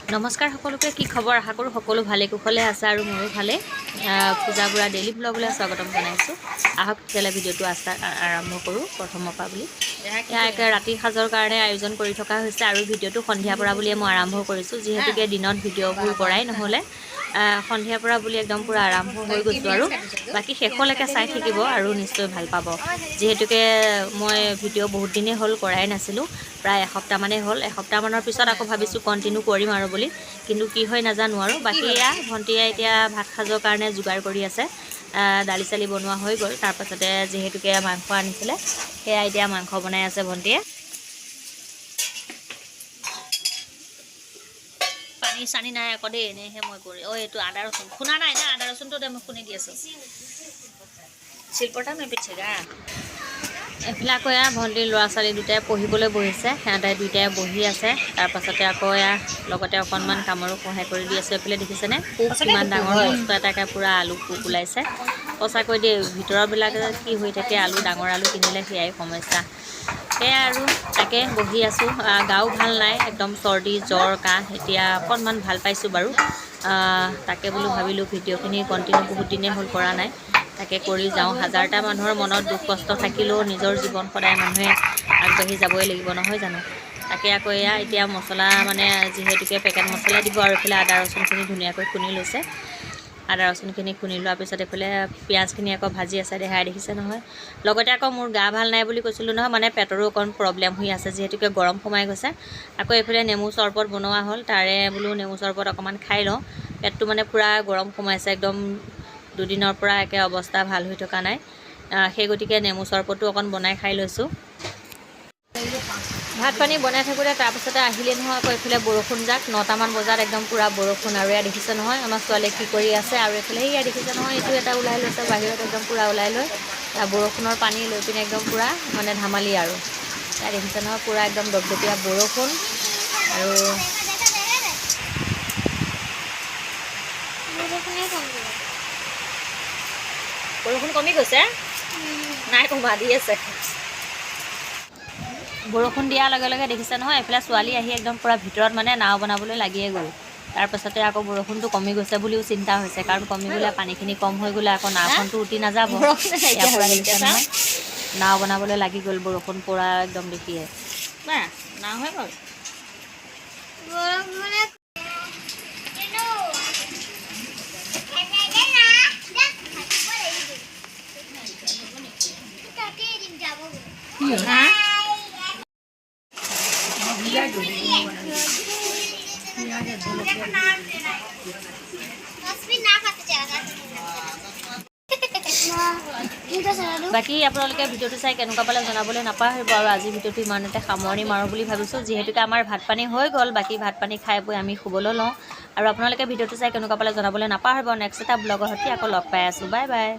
নমস্কাৰ সকলোকে কি খবৰ আশা কৰোঁ সকলো ভালে কুশলে আছে আৰু মোৰো ভালে পূজা বুঢ়া ডেইলি ব্লগলৈ স্বাগতম জনাইছোঁ আহক তেতিয়াহ'লে ভিডিঅ'টো আৰম্ভ কৰোঁ প্ৰথমৰ পৰা বুলি এয়া একে ৰাতিৰ সাজৰ কাৰণে আয়োজন কৰি থকা হৈছে আৰু ভিডিঅ'টো সন্ধিয়াৰ পৰা বুলিয়ে মই আৰম্ভ কৰিছোঁ যিহেতুকে দিনত ভিডিঅ'বোৰ কৰাই নহ'লে সন্ধিয়াৰ পৰা বুলি একদম পূৰা আৰম্ভ হৈ গৈছোঁ আৰু বাকী শেষলৈকে চাই থাকিব আৰু নিশ্চয় ভাল পাব যিহেতুকে মই ভিডিঅ' বহুত দিনেই হ'ল কৰাই নাছিলোঁ প্ৰায় এসপ্তাহমানেই হ'ল এসপ্তাহমানৰ পিছত আকৌ ভাবিছোঁ কণ্টিনিউ কৰিম আৰু বুলি কিন্তু কি হয় নাজানো আৰু বাকী এয়া ভণ্টিয়ে এতিয়া ভাত সাজৰ কাৰণে যোগাৰ কৰি আছে দালি চালি বনোৱা হৈ গ'ল তাৰপাছতে যিহেতুকে মাংস আনিছিলে সেয়া এতিয়া মাংস বনাই আছে ভণ্টিয়ে পানী চানি নাই আকৌ দেই এনেহে মই কৰি এইটো আদা ৰচুন খুন্দা নাই না আদা ৰচুনটো দে মই খুন্দি দি আছোঁ শিলপতা মে পিছেগা এইফালে আকৌ এয়া ভণ্টিৰ ল'ৰা ছোৱালী দুটাই পঢ়িবলৈ বহিছে সিহঁতে দুইটাই বহি আছে তাৰপাছতে আকৌ এয়া লগতে অকণমান কামৰো সহায় কৰি দি আছোঁ এইফালে দেখিছেনে পোক কিমান ডাঙৰ বস্তু এটাকে পূৰা আলু পোক ওলাইছে সঁচাকৈ দেই ভিতৰৰবিলাকে কি হৈ থাকে আলু ডাঙৰ আলু কিনিলে সেয়াই সমস্যা সেয়াই আৰু তাকে বহি আছোঁ গাও ভাল নাই একদম চৰ্দি জ্বৰ কাহ এতিয়া অকণমান ভাল পাইছোঁ বাৰু তাকে বোলো ভাবিলোঁ ভিডিঅ'খিনি কণ্টিনিউ বহুত দিনেই হ'ল কৰা নাই তাকে কৰি যাওঁ হাজাৰটা মানুহৰ মনত দুখ কষ্ট থাকিলেও নিজৰ জীৱন সদায় মানুহে আগবাঢ়ি যাবই লাগিব নহয় জানো তাকে আকৌ এয়া এতিয়া মছলা মানে যিহেতুকে পেকেট মছলা দিব আৰু এইফালে আদা ৰচুনখিনি ধুনীয়াকৈ খুন্দি লৈছে আদা ৰচুনখিনি খুন্দি লোৱাৰ পিছত এইফালে পিঁয়াজখিনি আকৌ ভাজি আছে দেখাই দেখিছে নহয় লগতে আকৌ মোৰ গা ভাল নাই বুলি কৈছিলোঁ নহয় মানে পেটৰো অকণ প্ৰব্লেম হৈ আছে যিহেতুকে গৰম সোমাই গৈছে আকৌ এইফালে নেমু চৰবত বনোৱা হ'ল তাৰে বোলো নেমু চৰবত অকণমান খাই লওঁ পেটটো মানে পূৰা গৰম সোমাইছে একদম দুদিনৰ পৰা একে অৱস্থা ভাল হৈ থকা নাই সেই গতিকে নেমু চৰবতটো অকণ বনাই খাই লৈছোঁ ভাত পানী বনাই থাকোঁতে তাৰপিছতে আহিলে নহয় আকৌ এইফালে বৰষুণ যাক 9টামান বজাত একদম পূৰা বৰষুণ আৰু এয়া দেখিছে নহয় আমাৰ ছোৱালীয়ে কি কৰি আছে আৰু এইফালে সেয়া দেখিছে নহয় এইটো এটা ওলাই লৈছে বাহিৰত একদম পূৰা ওলাই লৈ বৰষুণৰ পানী লৈ পিনে একদম পূৰা মানে ধেমালি আৰু এয়া দেখিছে নহয় পূৰা একদম দপদপীয়া বৰষুণ আৰু বৰষুণ কমি গৈছে নাই কমা দি আছে বৰষুণ দিয়াৰ লগে লগে দেখিছে নহয় এইফালে ছোৱালী আহি একদম পূৰা ভিতৰত মানে নাও বনাবলৈ লাগিয়ে গ'ল তাৰপাছতে আকৌ বৰষুণটো কমি গৈছে বুলিও চিন্তা হৈছে কাৰণ কমি গ'লে পানীখিনি কম হৈ গ'লে আকৌ নাওখনটো উটি নাযাব ইয়াৰ পৰা দেখিছে নহয় নাও বনাবলৈ লাগি গ'ল বৰষুণ পৰা একদম দেখিয়ে নাও হৈ গ'ল বাকী আপোনালোকে ভিডিঅ'টো চাই কেনেকুৱা পালে জনাবলৈ নাপাহৰিব আৰু আজি ভিডিঅ'টো ইমানতে সামৰণি মাৰোঁ বুলি ভাবিছোঁ যিহেতুকে আমাৰ ভাত পানী হৈ গ'ল বাকী ভাত পানী খাই বৈ আমি শুবলৈ লওঁ আৰু আপোনালোকে ভিডিঅ'টো চাই কেনেকুৱা পালে জনাবলৈ নাপাহৰিব নেক্সট এটা ব্লগৰ সৈতে আকৌ লগ পাই আছোঁ বাই বাই